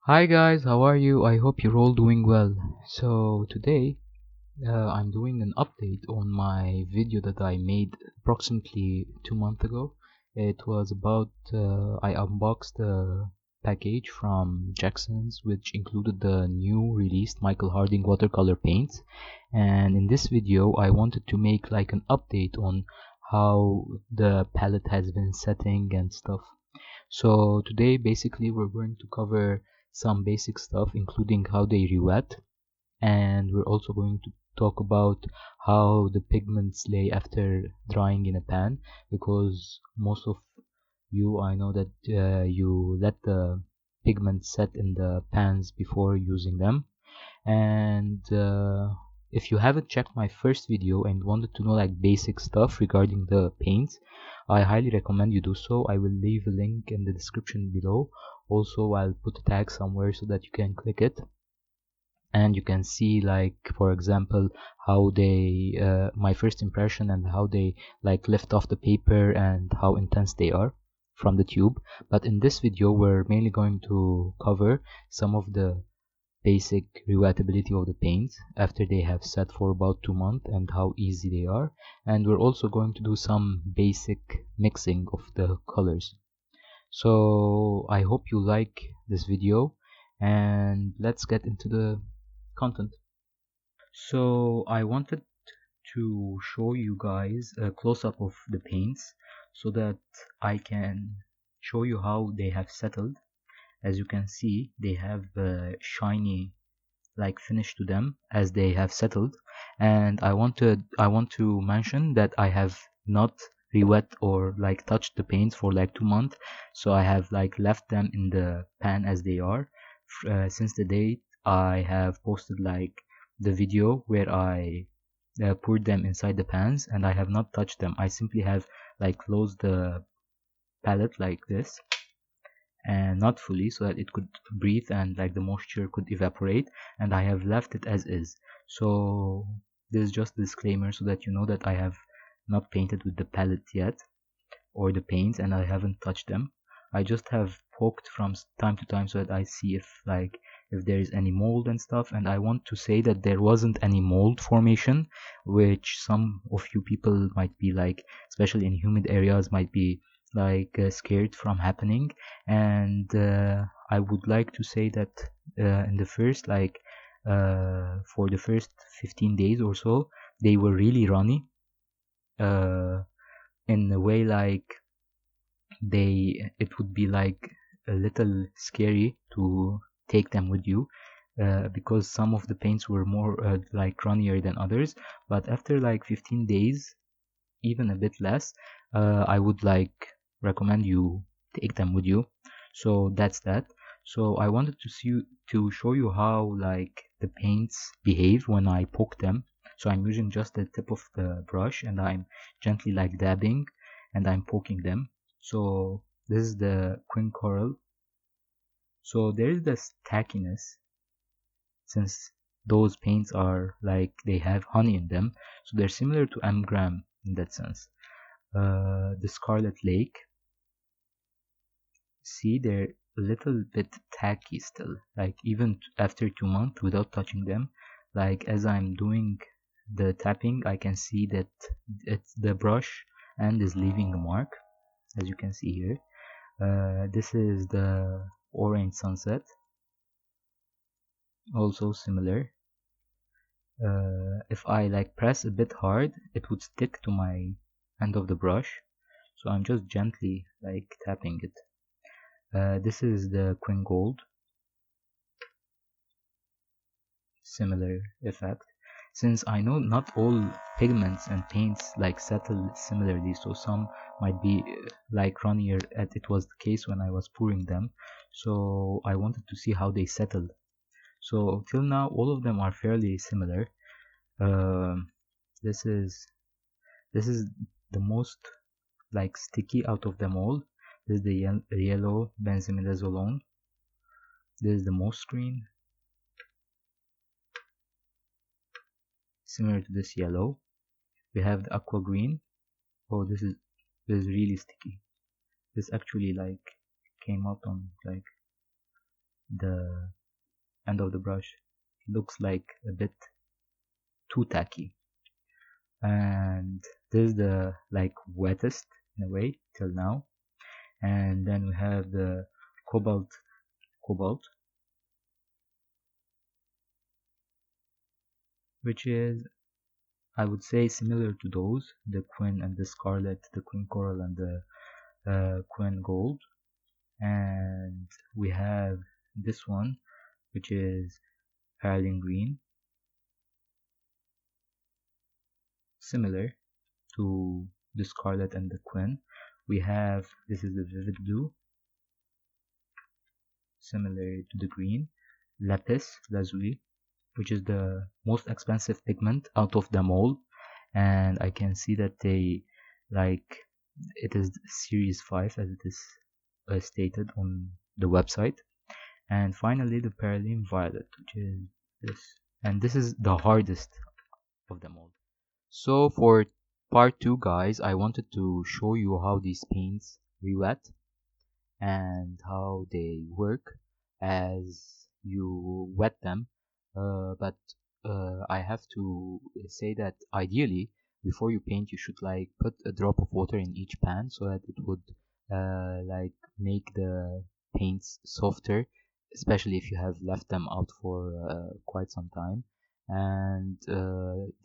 Hi guys, how are you? I hope you're all doing well. So today I'm doing an update on my video that I made approximately 2 months ago. It was about I unboxed a package from Jackson's which included the new released Michael Harding watercolor paints, and in this video I wanted to make like an update on how the palette has been setting and stuff. So today basically we're going to cover some basic stuff including how they re-wet, and we're also going to talk about how the pigments lay after drying in a pan, because most of you, I know that you let the pigments set in the pans before using them. And if you haven't checked my first video and wanted to know like basic stuff regarding the paints, I highly recommend you do so. I will leave a link in the description below. Also, I'll put a tag somewhere so that you can click it and you can see, like, for example, how they my first impression and how they like lift off the paper and how intense they are from the tube. But in this video we're mainly going to cover some of the basic rewatability of the paints after they have set for about 2 months and how easy they are, and we're also going to do some basic mixing of the colors. So I hope you like this video, and let's get into the content. So I wanted to show you guys a close-up of the paints so that I can show you how they have settled. As you can see, they have a shiny like finish to them as they have settled, and I want to mention that I have not re-wet or like touched the paints for like 2 months, so I have like left them in the pan as they are since the date I have posted like the video where I poured them inside the pans, and I have not touched them. I simply have like closed the palette like this, and not fully, so that it could breathe and like the moisture could evaporate, and I have left it as is. So this is just a disclaimer so that you know that I have not painted with the palette yet or the paints, and I haven't touched them. I just have poked from time to time so that I see if there is any mold and stuff. And I want to say that there wasn't any mold formation, which some of you people might be like, especially in humid areas, might be like scared from happening. And I would like to say that in the first for the first 15 days or so, they were really runny, uh, in a way like it would be like a little scary to take them with you, because some of the paints were more like runnier than others. But after like 15 days, even a bit less, I would like recommend you take them with you. So that's that. So I wanted to show you how like the paints behave when I poke them. So I'm using just the tip of the brush and I'm gently like dabbing and I'm poking them. So this is the Quin Coral. So there is this tackiness, since those paints are like they have honey in them, so they're similar to Amgram in that sense. The Scarlet Lake, see, they're a little bit tacky still, like even after 2 months without touching them. Like as I'm doing the tapping, I can see that it's the brush and is leaving a mark, as you can see here. This is the Orange Sunset, also similar. If I like press a bit hard, it would stick to my end of the brush, so I'm just gently like tapping it. This is the Quin Gold, similar effect. Since I know not all pigments and paints like settle similarly, so some might be like runnier, as it was the case when I was pouring them, so I wanted to see how they settled. So till now all of them are fairly similar. Um, this is this is the most like sticky out of them all. This is the yellow Benzimidazolone. This is the most green, similar to this yellow. We have the aqua green. Oh, this is really sticky. This actually like came out on like the end of the brush looks like a bit too tacky, and this is the like wettest in a way till now. And then we have the cobalt, which is, I would say, similar to those, the Quin and the Scarlet, the Quin Coral and the Quin Gold. And we have this one, which is Paraline Green, similar to the Scarlet and the Quin. We have, this is the Vivid Blue, similar to the green. Lapis Lazuli, which is the most expensive pigment out of them all, and I can see that they like it is series 5 as it is stated on the website. And finally the Paraline Violet, which is this, and this is the hardest of them all. So for part 2, guys, I wanted to show you how these paints re-wet and how they work as you wet them. But I have to say that ideally, before you paint, you should like put a drop of water in each pan so that it would like make the paints softer, especially if you have left them out for quite some time. And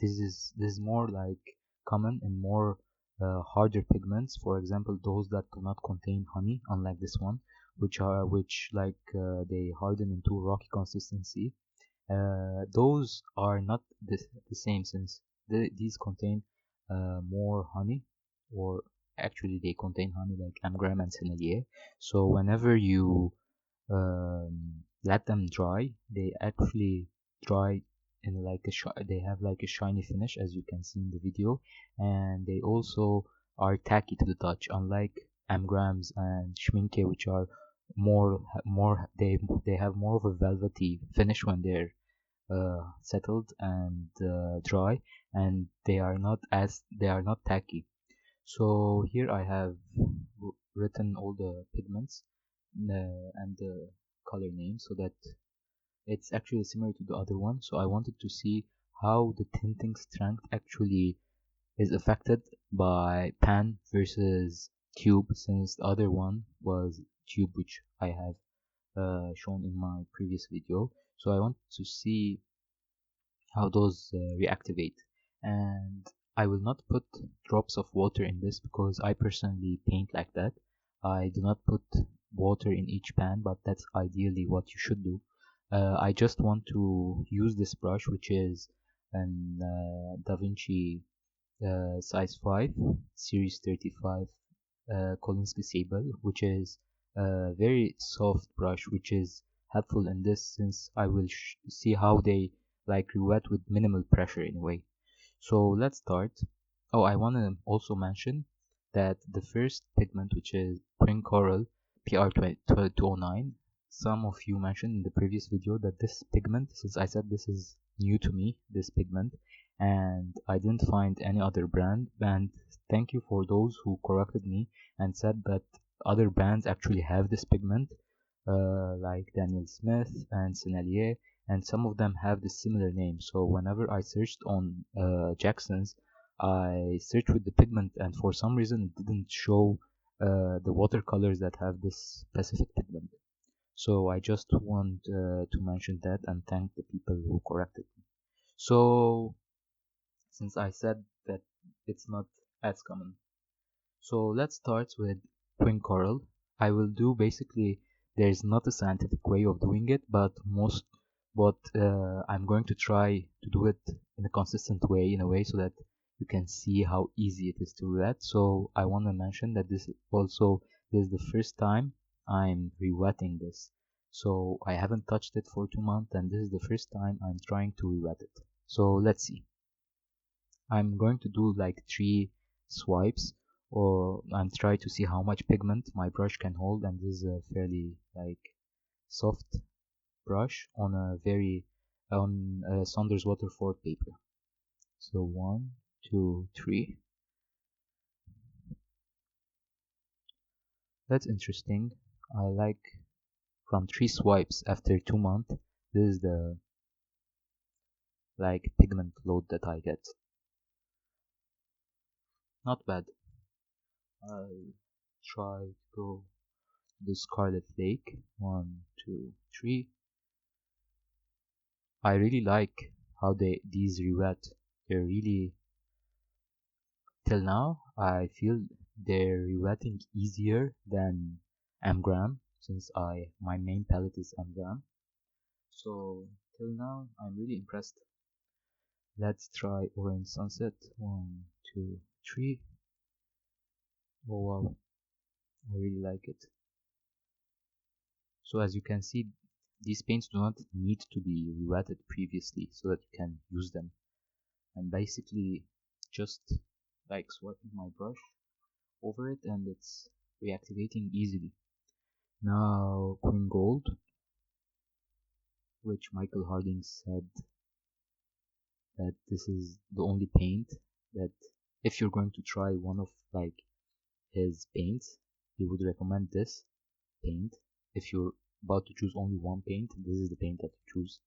this is more like common in more harder pigments, for example those that do not contain honey, unlike this one, which they harden into rocky consistency. Those are not the same, since these contain more honey, or actually they contain honey like amgram and sennelier. So whenever you let them dry, they actually dry in like they have like a shiny finish, as you can see in the video, and they also are tacky to the touch, unlike amgrams and schminke, which are more they have more of a velvety finish when they're settled and dry, and they are not tacky. So here I have written all the pigments and the color names, so that it's actually similar to the other one. So I wanted to see how the tinting strength actually is affected by pan versus tube, since the other one was tube, which I have shown in my previous video. So I want to see how those reactivate, and I will not put drops of water in this because I personally paint like that. I do not put water in each pan, but that's ideally what you should do. I just want to use this brush, which is an DaVinci size 5 series 35 Kolinsky Sable, which is a very soft brush, which is helpful in this, since I will see how they like wet with minimal pressure in a way. So let's start. Oh, I want to also mention that the first pigment, which is Quin Coral PR209, some of you mentioned in the previous video that this pigment, since I said this is new to me, this pigment, and I didn't find any other brand, and thank you for those who corrected me and said that other brands actually have this pigment, like Daniel Smith and Sennelier, and some of them have the similar name. So whenever I searched on Jackson's, I searched with the pigment, and for some reason it didn't show the watercolors that have this specific pigment. So I just want to mention that and thank the people who corrected me. So since I said that it's not as common, so let's start with Quin Coral. I will do basically, there's not a scientific way of doing it, but I'm going to try to do it in a consistent way, in a way so that you can see how easy it is to re-wet. So I want to mention that this is the first time I'm re-wetting this. So I haven't touched it for 2 months, and this is the first time I'm trying to re-wet it. So let's see. I'm going to do like 3 swipes, or I'm trying to see how much pigment my brush can hold, and this is a fairly like soft brush on a Saunders Waterford paper. So 1, 2, 3. That's interesting. I like from 3 swipes after 2 months, this is the like pigment load that I get. Not bad. I'll try to go to the Scarlet Lake. 1, 2, 3. I really like how these rewet. They're really, till now I feel they're rewetting easier than Amgram, since my main palette is Amgram. So till now I'm really impressed. Let's try Orange Sunset. 1, 2, 3. Oh wow, I really like it. So as you can see, these paints do not need to be rewetted previously so that you can use them. I'm basically just like swiping my brush over it and it's reactivating easily. Now Queen Gold, which Michael Harding said that this is the only paint that if you're going to try one of like his paints, he would recommend this paint. If you're about to choose only one paint, this is the paint that you choose.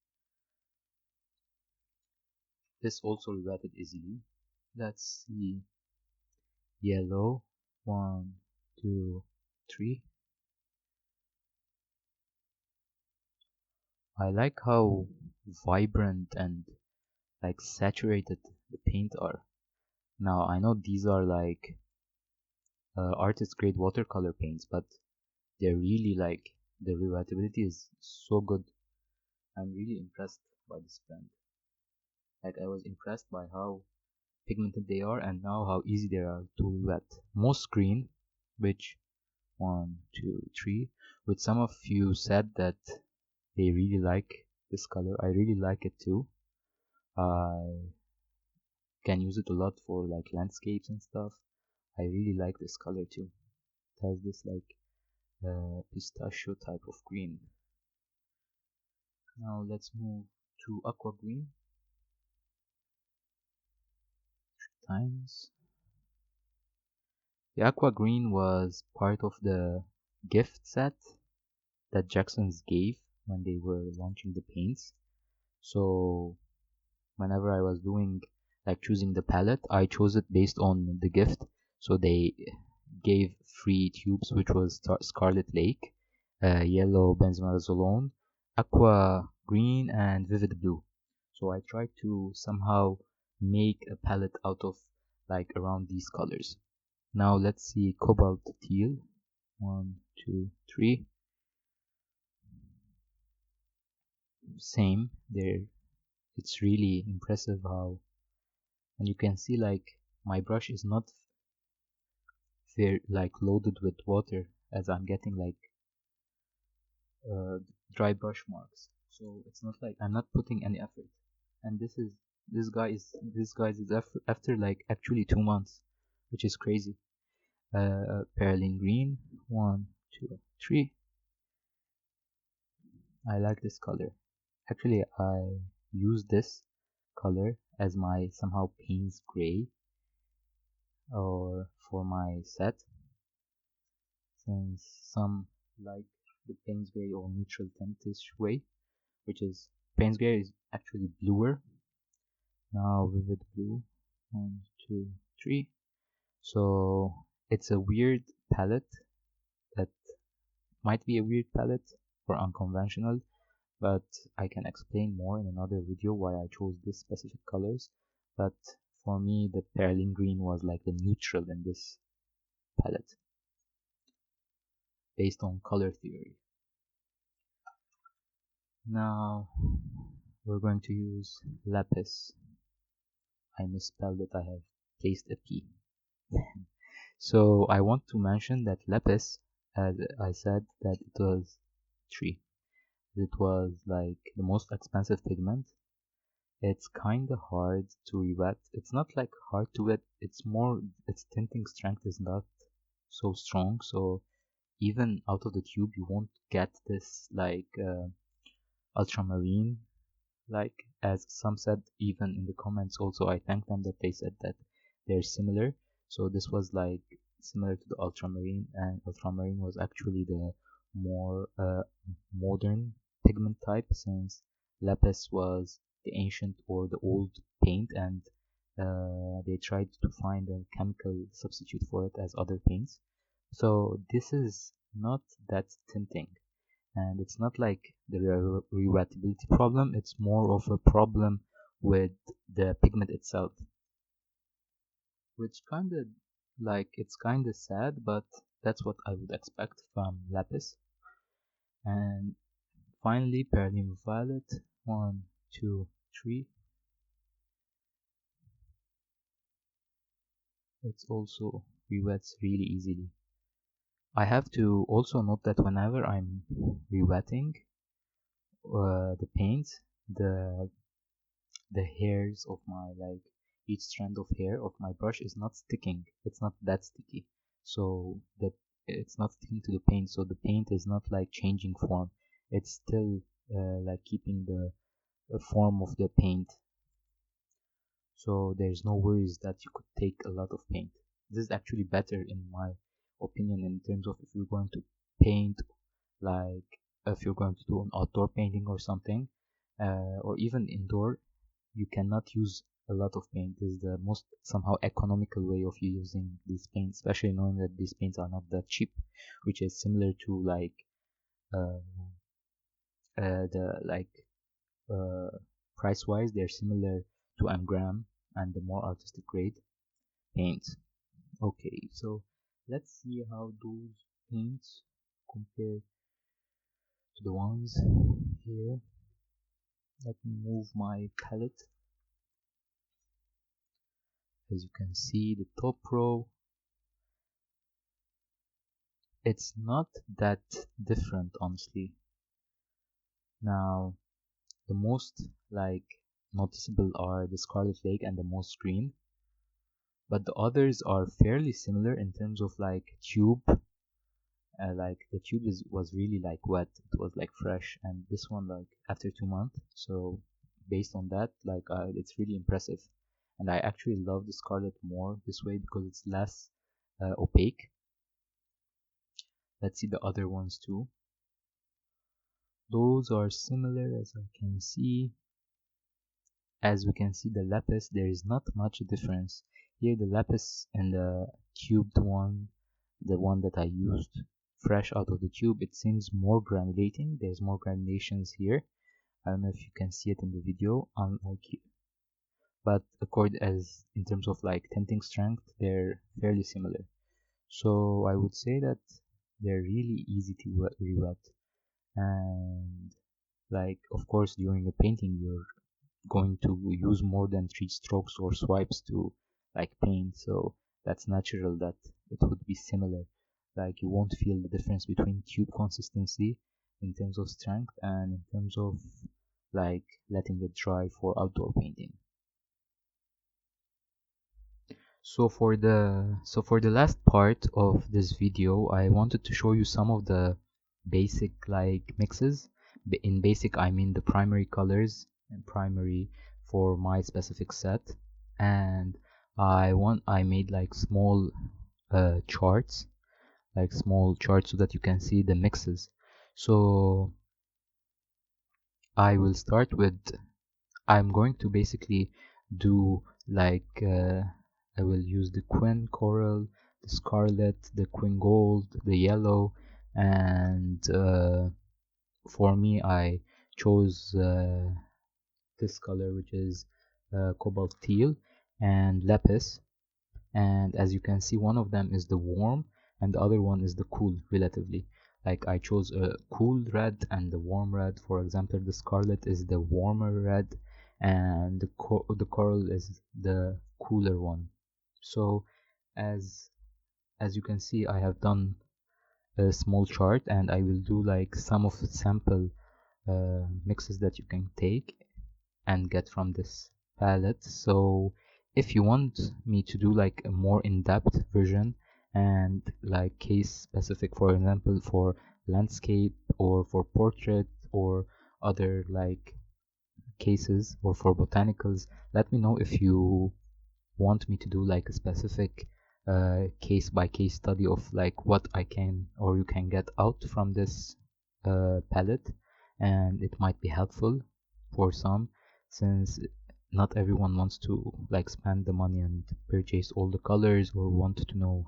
This also rewetted easily. Let's see. Yellow. 1, 2, 3. I like how vibrant and like saturated the paint are. Now I know these are like artist grade watercolor paints, but they're really like the rewetability is so good. I'm really impressed by this brand. Like I was impressed by how pigmented they are and now how easy they are to rewet. Most green, which 1, 2, 3, which some of you said that they really like this color. I really like it too. I can use it a lot for like landscapes and stuff. I really like this color too. It has this like pistachio type of green. Now let's move to aqua green. 3 times. The aqua green was part of the gift set that Jackson's gave when they were launching the paints. So whenever I was doing like choosing the palette, I chose it based on the gift. So they gave 3 tubes, which was Scarlet Lake, yellow Benzimidazolone, aqua green, and vivid blue. So I tried to somehow make a palette out of like around these colors. Now let's see Cobalt Teal. 1, 2, 3. Same there. It's really impressive how, and you can see like my brush is not very like loaded with water, as I'm getting like dry brush marks. So it's not like I'm not putting any effort. And this guy is after like actually 2 months, which is crazy. Perlin green. 1, 2, 3. I like this color. Actually, I use this color as my somehow Payne's gray or for my set, since some like the Payne's gray or neutral tintish way, which is Payne's gray is actually bluer. Now vivid blue. 1, 2, 3. So it's a weird palette that might be a weird palette or unconventional, but I can explain more in another video why I chose this specific colors. But for me, the perlin green was like the neutral in this palette based on color theory. Now we're going to use Lapis. I misspelled it, I have placed a P. So I want to mention that Lapis, as I said, that it was 3. It was like the most expensive pigment. It's kinda hard to rewet. It's not like hard to wet, it's more its tinting strength is not so strong, so even out of the tube you won't get this like ultramarine, like as some said even in the comments. Also I thank them that they said that they're similar. So this was like similar to the ultramarine, and ultramarine was actually the more modern pigment type, since lapis was the ancient or the old paint, and they tried to find a chemical substitute for it as other paints. So this is not that tinting, and it's not like the rewettability problem, it's more of a problem with the pigment itself, which kind of like it's kind of sad, but that's what I would expect from lapis. And finally, Paradigm Violet, 1, 2, 3. It's also rewets really easily. I have to also note that whenever I'm rewetting the paint, the hairs of my, like, each strand of hair of my brush is not sticking. It's not that sticky, so that it's not sticking to the paint, so the paint is not like changing form. It's still like keeping the form of the paint, so there's no worries that you could take a lot of paint. This is actually better in my opinion in terms of if you're going to paint, like if you're going to do an outdoor painting or something, or even indoor, you cannot use a lot of paint. This is the most somehow economical way of using these paints, especially knowing that these paints are not that cheap, which is similar to like uh, the like price wise they're similar to Amgram and the more artistic grade paints. Okay, so let's see how those paints compare to the ones here. Let me move my palette. As you can see, the top row, it's not that different, honestly. Now, the most like noticeable are the Scarlet Lake and the Moss Green, but the others are fairly similar in terms of like tube. Like the tube was really like wet, it was like fresh, and this one like after 2 months. So based on that, like it's really impressive, and I actually love the Scarlet more this way because it's less opaque. Let's see the other ones too. Those are similar as I can see. As we can see, the lapis, there is not much difference. Here the lapis and the cubed one, the one that I used fresh out of the tube, it seems more granulating. There's more granulations here. I don't know if you can see it in the video, unlike here. But according as in terms of like tinting strength, they're fairly similar. So I would say that they're really easy to rewet. And like of course during a painting you're going to use more than 3 strokes or swipes to like paint, so that's natural that it would be similar. Like you won't feel the difference between tube consistency in terms of strength and in terms of like letting it dry for outdoor painting. So for the last part of this video, I wanted to show you some of the basic like mixes. In basic I mean the primary colors and primary for my specific set. And I made like small charts, so that you can see the mixes. So I will start with, I'm going to basically do like I will use the Quin Coral, the Scarlet, the Quin Gold, the Yellow, and for me I chose this color, which is Cobalt Teal and Lapis. And as you can see, one of them is the warm and the other one is the cool relatively. Like I chose a cool red and the warm red. For example, the Scarlet is the warmer red and the coral is the cooler one. So as you can see, I have done a small chart, and I will do like some of the sample mixes that you can take and get from this palette. So if you want me to do like a more in-depth version and like case specific, for example for landscape or for portrait or other like cases or for botanicals, let me know if you want me to do like a specific case by case study of like what I can or you can get out from this palette, and it might be helpful for some, since not everyone wants to like spend the money and purchase all the colors or want to know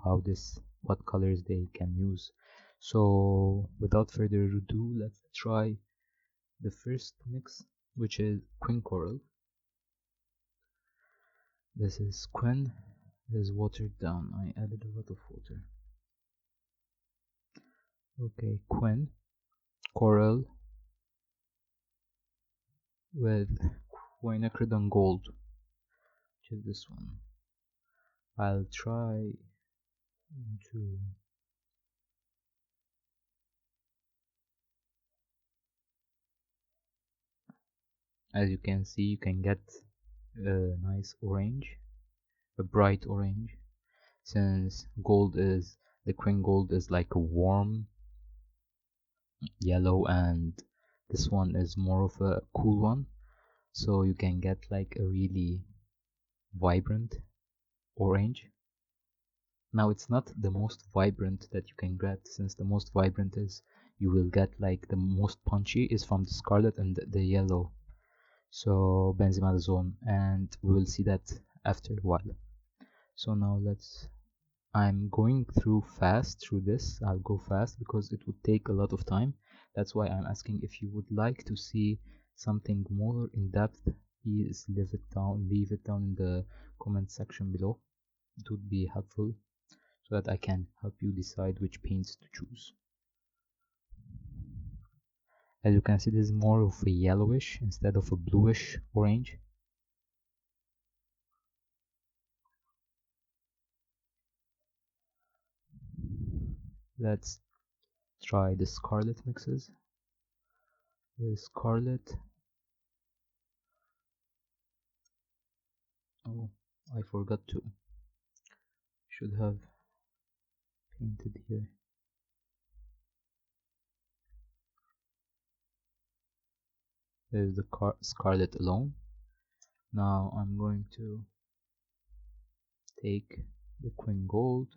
what colors they can use. So without further ado, let's try the first mix, which is Quin Coral. This is Quin. It is watered down. I added a lot of water. Okay, Quin Coral with Quinacridone Gold, which is this one. I'll try to as you can see, you can get a nice orange, a bright orange, since the Quin Gold is like a warm yellow and this one is more of a cool one, so you can get like a really vibrant orange. Now it's not the most vibrant that you can get, since the most vibrant is you will get like the most punchy is from the scarlet and the yellow, so Benzimidazolone, and we will see that after a while. So now I'm going fast through this. I'll go fast because it would take a lot of time. That's why I'm asking if you would like to see something more in depth. Please leave it down in the comment section below. It would be helpful so that I can help you decide which paints to choose. As you can see, this is more of a yellowish instead of a bluish orange. Let's try the Scarlet mixes. The Scarlet. Oh, I forgot to. Should have painted here. There's the Scarlet alone. Now I'm going to take the Quin Gold,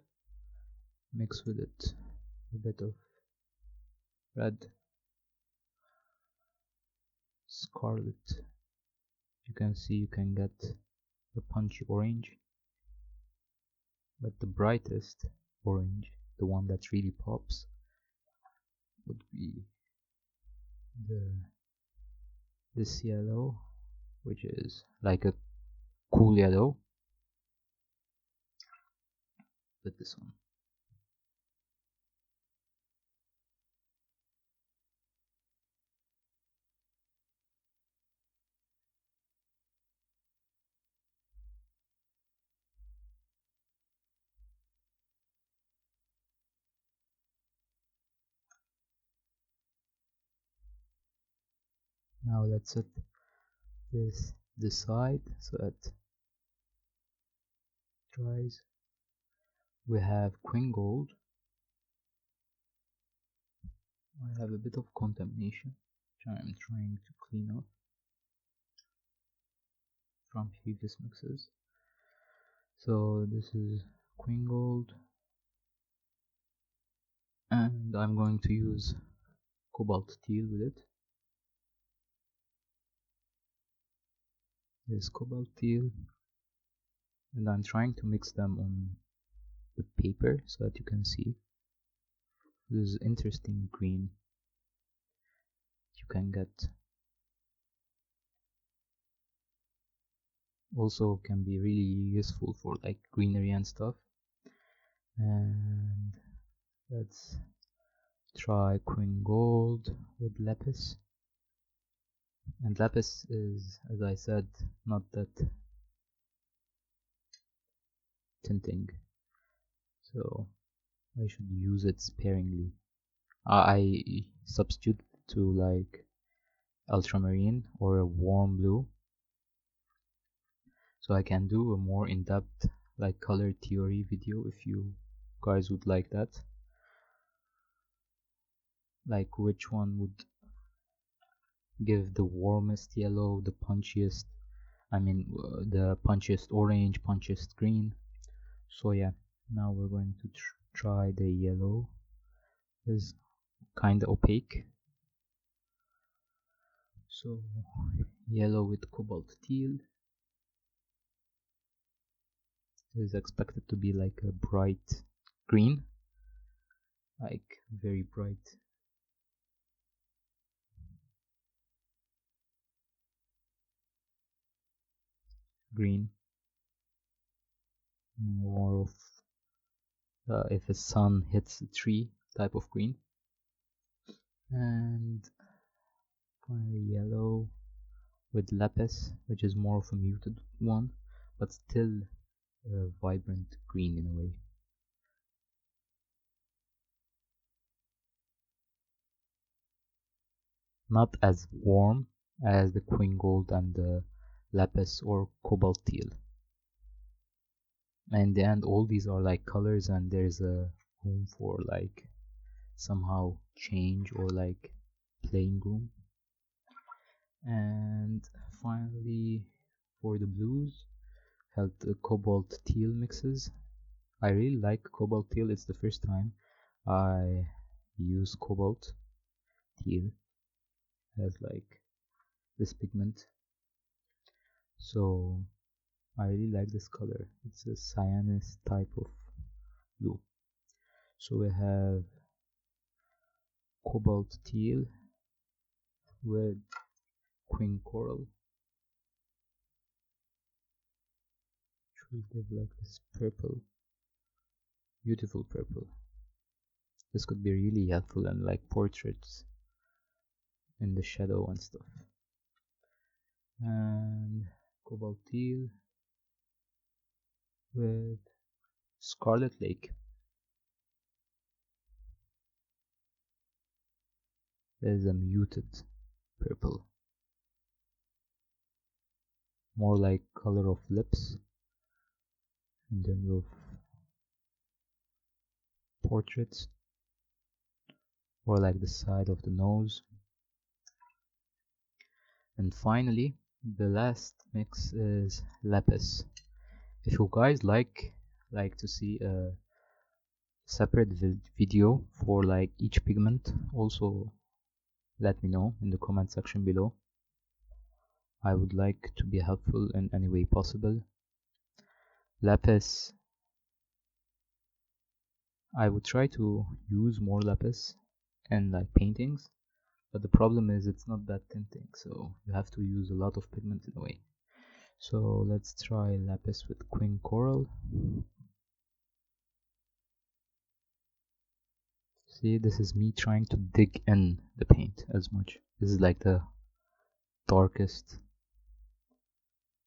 mix with it a bit of red, Scarlet. You can see you can get the punchy orange, but the brightest orange, the one that really pops, would be this yellow, which is like a cool yellow, with this one. Now let's set this side so that dries. We have Quin Gold. I have a bit of contamination which I am trying to clean up from previous mixes. So this is Quin Gold, and I'm going to use Cobalt Teal with it. This Cobalt Teal, and I'm trying to mix them on the paper so that you can see. This interesting green you can get. Also can be really useful for like greenery and stuff. And let's try Quin Gold with Lapis. And Lapis is, as I said, not that tinting, so I should use it sparingly. I substitute to like ultramarine or a warm blue, so I can do a more in-depth like color theory video if you guys would like that, like which one would give the warmest yellow, the punchiest, the punchiest orange, punchiest green. So yeah, Now we're going to try the yellow. It's kind of opaque. So yellow with cobalt teal is expected to be like a bright green, like very bright green, more of if the sun hits a tree type of green. And finally yellow with lapis, which is more of a muted one, but still vibrant green in a way. Not as warm as the Queen Gold and the Lapis or Cobalt Teal. And in the end, all these are like colors, and there's a room for like somehow change or like playing room. And finally, for the blues, had the Cobalt Teal mixes. I really like Cobalt Teal. It's the first time I use Cobalt Teal as like this pigment, so I really like this color. It's a cyanide type of blue. So we have Cobalt Teal with Queen Coral, which will give like this purple, beautiful purple. This could be really helpful in like portraits in the shadow and stuff. And Cobalt Teal with Scarlet Lake. There's a muted purple, more like color of lips in terms of portraits, or like the side of the nose. And finally, the last mix is Lapis. If you guys like to see a separate video for like each pigment, also let me know in the comment section below. I would like to be helpful in any way possible. Lapis, I would try to use more lapis in like paintings, but the problem is it's not that tinting, so you have to use a lot of pigment in a way. So let's try lapis with Queen Coral. See, this is me trying to dig in the paint as much. This is like the darkest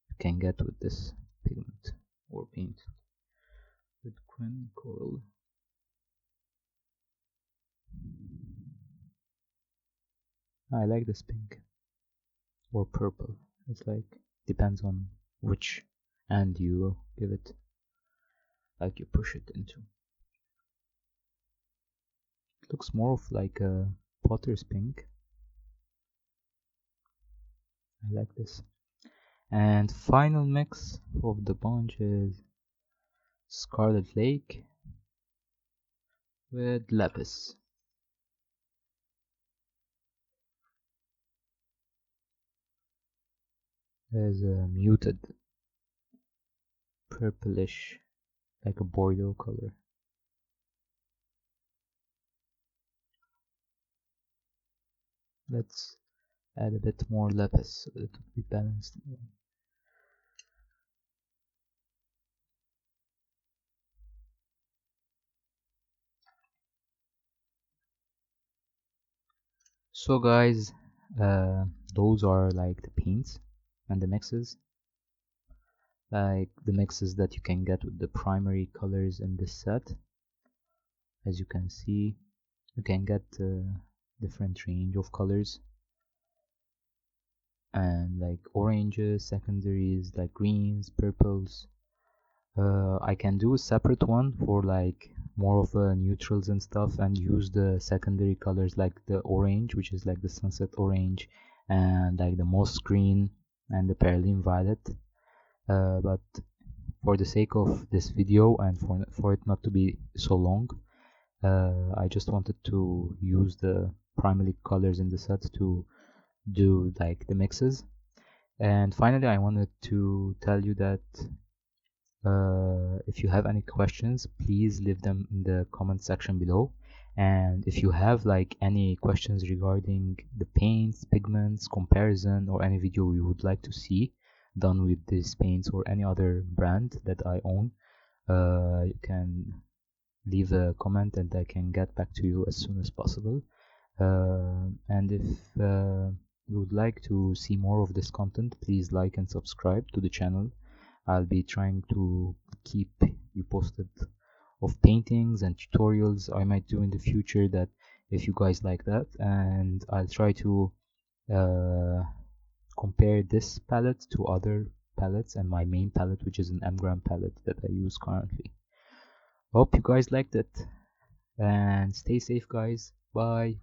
you can get with this pigment or paint. With Queen Coral. I like this pink or purple. It's like depends on which hand you give it, like you push it into. It looks more of like a potter's pink. I like this. And final mix of the bunch is Scarlet Lake with Lapis. There's a muted purplish, like a Bordeaux color. Let's add a bit more lapis so that it will be balanced. So guys, those are like the paints and the mixes, like the mixes that you can get with the primary colors in this set. As you can see, you can get different range of colors, and like oranges, secondaries like greens, purples. I can do a separate one for like more of neutrals and stuff, and use the secondary colors like the orange, which is like the sunset orange, and like the moss green and the perylene violet. But for the sake of this video and for it not to be so long, I just wanted to use the primary colors in the set to do like the mixes. And finally, I wanted to tell you that if you have any questions, please leave them in the comment section below. And if you have like any questions regarding the paints, pigments, comparison, or any video you would like to see done with these paints or any other brand that I own, you can leave a comment and I can get back to you as soon as possible. And if you would like to see more of this content, please like and subscribe to the channel. I'll be trying to keep you posted of paintings and tutorials I might do in the future, that if you guys like that, and I'll try to compare this palette to other palettes and my main palette, which is an M-gram palette that I use currently. Hope you guys liked it, and stay safe guys. Bye.